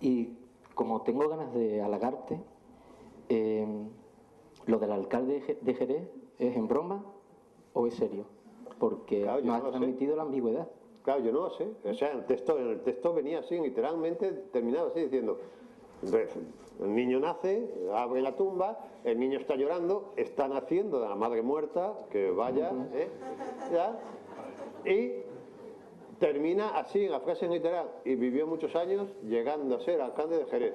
Y como tengo ganas de halagarte, lo del alcalde de Jerez, ¿es en broma o es serio? Porque claro, nos has transmitido la ambigüedad. Claro, yo no lo sé. O sea, en el texto venía así, literalmente terminaba así diciendo: el niño nace, abre la tumba, el niño está llorando, están haciendo de la madre muerta, que vaya, ¿ya? Y termina así, en la frase literal: y vivió muchos años llegando a ser alcalde de Jerez.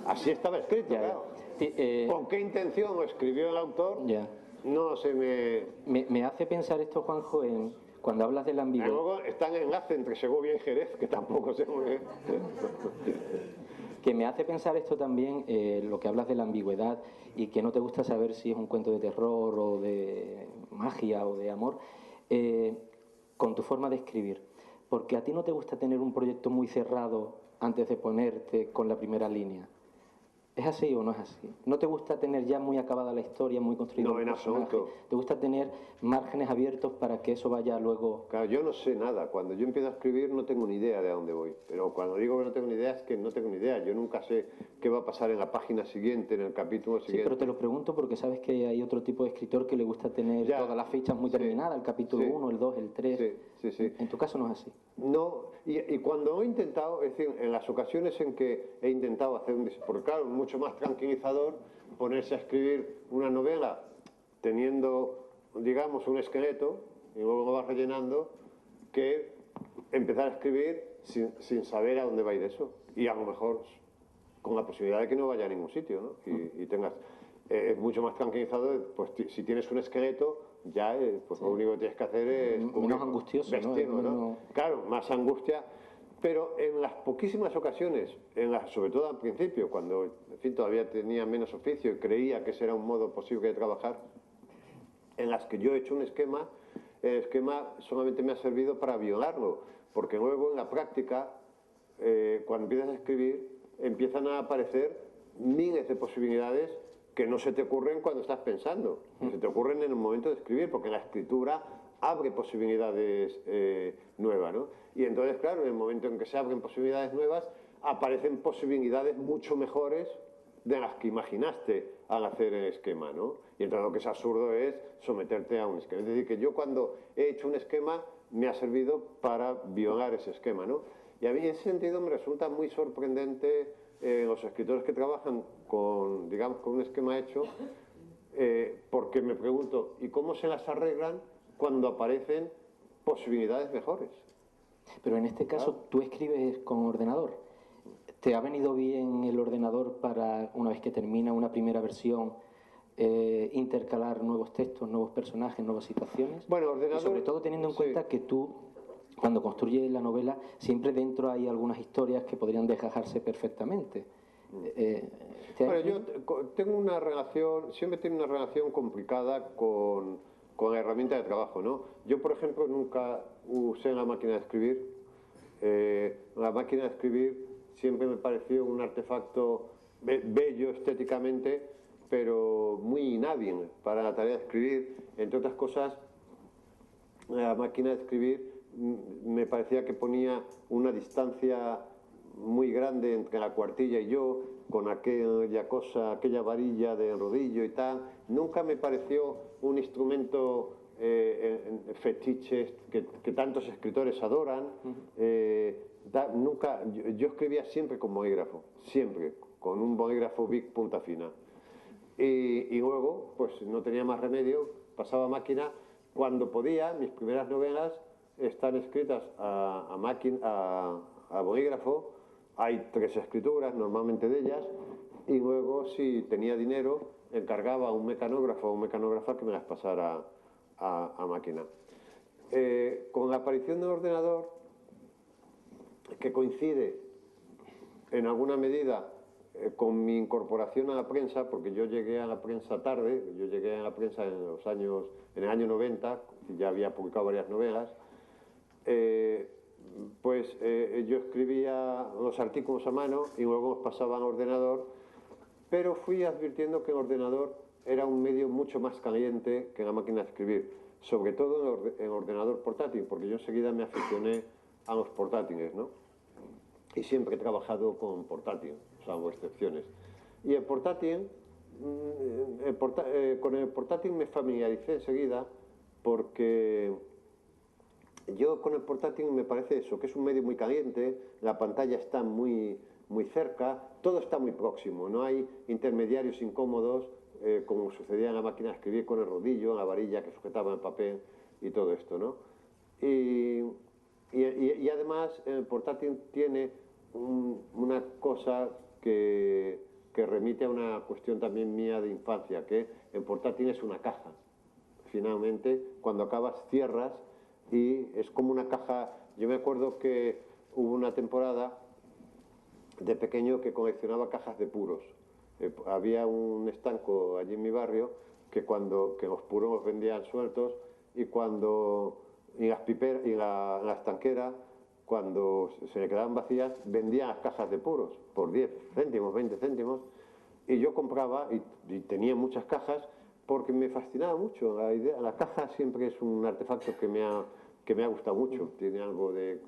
Así estaba escrito, claro. ¿Con qué intención lo escribió el autor? Ya. No se me hace pensar esto, Juanjo, en cuando hablas de la ambigüedad. Luego está en enlace entre Segovia y Jerez, que tampoco sé muy bien. Que me hace pensar esto también, lo que hablas de la ambigüedad y que no te gusta saber si es un cuento de terror o de magia o de amor, con tu forma de escribir. Porque a ti no te gusta tener un proyecto muy cerrado antes de ponerte con la primera línea. ¿Es así o no es así? ¿No te gusta tener ya muy acabada la historia, muy construido el personaje? No, en absoluto. ¿Te gusta tener márgenes abiertos para que eso vaya luego...? Claro, yo no sé nada. Cuando yo empiezo a escribir no tengo ni idea de a dónde voy. Pero cuando digo que no tengo ni idea es que no tengo ni idea. Yo nunca sé qué va a pasar en la página siguiente, en el capítulo siguiente. Sí, pero te lo pregunto porque sabes que hay otro tipo de escritor que le gusta tener todas las fichas muy terminadas, el capítulo 1, el 2, el 3. Sí. En tu caso no es así. No, y cuando he intentado, es decir, en las ocasiones en que he intentado hacer porque claro, mucho más tranquilizador ponerse a escribir una novela teniendo, digamos, un esqueleto y luego lo vas rellenando, que empezar a escribir sin saber a dónde va a ir eso. Y a lo mejor con la posibilidad de que no vaya a ningún sitio, ¿no? Y tengas... es mucho más tranquilizador, pues si tienes un esqueleto, ya pues lo único que tienes que hacer es... Menos angustioso, vestirlo, ¿no? Claro, más angustia, pero en las poquísimas ocasiones, sobre todo al principio, cuando en fin, todavía tenía menos oficio y creía que ese era un modo posible de trabajar, en las que yo he hecho un esquema, el esquema solamente me ha servido para violarlo, porque luego en la práctica, cuando empiezas a escribir, empiezan a aparecer miles de posibilidades que no se te ocurren cuando estás pensando, se te ocurren en el momento de escribir, porque la escritura abre posibilidades nuevas, ¿no? Y entonces, claro, en el momento en que se abren posibilidades nuevas, aparecen posibilidades mucho mejores de las que imaginaste al hacer el esquema, ¿no? Y entonces lo que es absurdo es someterte a un esquema. Es decir, que yo cuando he hecho un esquema me ha servido para violar ese esquema, ¿no? Y a mí en ese sentido me resulta muy sorprendente los escritores que trabajan con, digamos, con un esquema hecho, porque me pregunto, ¿y cómo se las arreglan cuando aparecen posibilidades mejores? Pero en este caso, ¿tú escribes con ordenador? ¿Te ha venido bien el ordenador para, una vez que termina una primera versión, intercalar nuevos textos, nuevos personajes, nuevas situaciones? Bueno, ordenador... Y sobre todo teniendo en cuenta que tú, cuando construyes la novela, siempre dentro hay algunas historias que podrían desgajarse perfectamente. Bueno, yo tengo una relación, siempre he tenido una relación complicada con la herramienta de trabajo, ¿no? Yo, por ejemplo, nunca usé la máquina de escribir. La máquina de escribir siempre me pareció un artefacto bello estéticamente, pero muy inhábil para la tarea de escribir. Entre otras cosas, la máquina de escribir me parecía que ponía una distancia muy grande entre la cuartilla y yo, con aquella cosa, aquella varilla de rodillo y tal. Nunca me pareció un instrumento fetiche que tantos escritores adoran. Nunca, yo escribía siempre con bolígrafo, siempre, con un bolígrafo Bic punta fina. Y luego, pues no tenía más remedio, pasaba a máquina. Cuando podía, mis primeras novelas están escritas a bolígrafo. Hay 3 escrituras, normalmente de ellas, y luego, si tenía dinero, encargaba a un mecanógrafo o un mecanógrafa que me las pasara a máquina. Con la aparición del ordenador, que coincide en alguna medida con mi incorporación a la prensa, porque yo llegué a la prensa tarde, yo llegué a la prensa en el año 90, ya había publicado varias novelas, pues yo escribía los artículos a mano y luego los pasaba al ordenador, pero fui advirtiendo que el ordenador era un medio mucho más caliente que la máquina de escribir, sobre todo en el ordenador portátil, porque yo enseguida me aficioné a los portátiles, ¿no? y siempre he trabajado con portátil, salvo excepciones. Y el portátil, con el portátil me familiaricé enseguida porque yo con el portátil me parece eso, que es un medio muy caliente, la pantalla está muy cerca, todo está muy próximo, no hay intermediarios incómodos, como sucedía en la máquina de escribir con el rodillo, en la varilla que sujetaba el papel y todo esto, ¿no? Y además el portátil tiene una cosa que remite a una cuestión también mía de infancia, que el portátil es una caja. Finalmente, cuando acabas, cierras y es como una caja. Yo me acuerdo que hubo una temporada de pequeño que coleccionaba cajas de puros. Había un estanco allí en mi barrio que los puros los vendían sueltos y en las piperas y en la estanquera, cuando se me quedaban vacías, vendían las cajas de puros por 10 céntimos, 20 céntimos, y yo compraba y tenía muchas cajas porque me fascinaba mucho la idea. La caja siempre es un artefacto que me ha gustado mucho, tiene algo de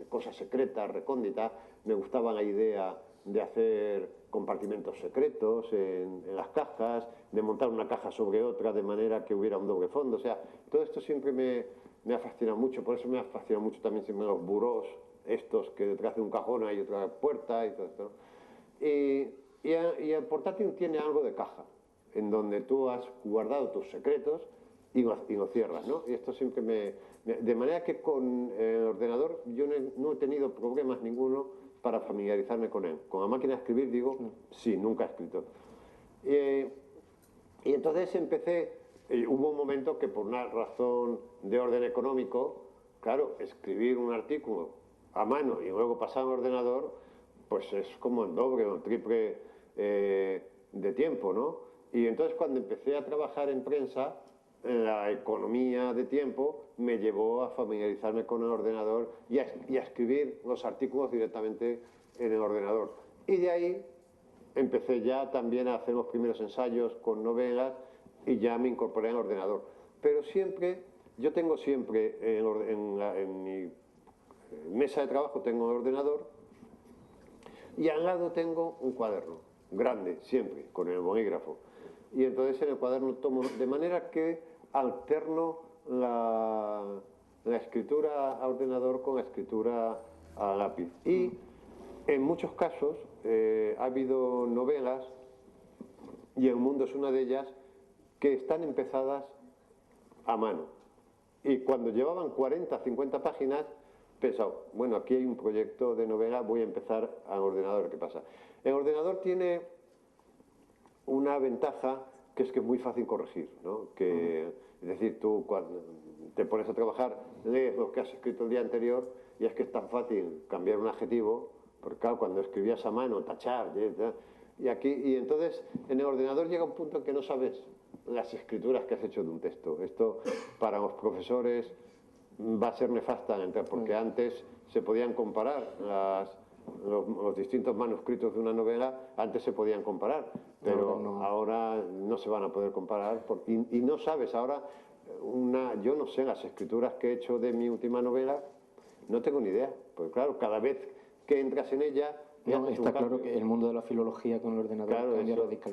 cosas secretas, recónditas. Me gustaba la idea de hacer compartimentos secretos en las cajas, de montar una caja sobre otra de manera que hubiera un doble fondo. O sea, todo esto siempre me ha fascinado mucho, por eso me ha fascinado mucho también siempre los burós, estos que detrás de un cajón hay otra puerta y todo esto, ¿no? Y el portátil tiene algo de caja, en donde tú has guardado tus secretos y lo cierras, ¿no? Y esto siempre de manera que con el ordenador yo no he tenido problemas ninguno para familiarizarme con él. Con la máquina de escribir, digo, sí, nunca he escrito. Y entonces hubo un momento que por una razón de orden económico, claro, escribir un artículo a mano y luego pasar al ordenador, pues es como el doble o el triple de tiempo, ¿no? Y entonces cuando empecé a trabajar en prensa, la economía de tiempo me llevó a familiarizarme con el ordenador y a escribir los artículos directamente en el ordenador. Y de ahí empecé ya también a hacer los primeros ensayos con novelas y ya me incorporé al ordenador. Pero yo tengo siempre en mi mesa de trabajo tengo el ordenador y al lado tengo un cuaderno grande, siempre, con el bolígrafo. Y entonces en el cuaderno tomo, de manera que alterno la escritura a ordenador con la escritura a lápiz. Y en muchos casos ha habido novelas, y El mundo es una de ellas, que están empezadas a mano. Y cuando llevaban 40, 50 páginas, he pensado, bueno, aquí hay un proyecto de novela, voy a empezar al ordenador. ¿Qué pasa? El ordenador tiene una ventaja, que es muy fácil corregir, ¿no? Es decir, tú cuando te pones a trabajar, lees lo que has escrito el día anterior y es que es tan fácil cambiar un adjetivo, porque claro, cuando escribías a mano, tachar, y entonces en el ordenador llega un punto en que no sabes las escrituras que has hecho de un texto. Esto para los profesores va a ser nefasta, porque antes se podían comparar los distintos manuscritos de una novela, antes se podían comparar, pero ahora no se van a poder comparar y no sabes. Ahora, yo no sé las escrituras que he hecho de mi última novela, no tengo ni idea, porque claro, cada vez que entras en ella... No, está claro que el mundo de la filología con el ordenador cambia radicalmente.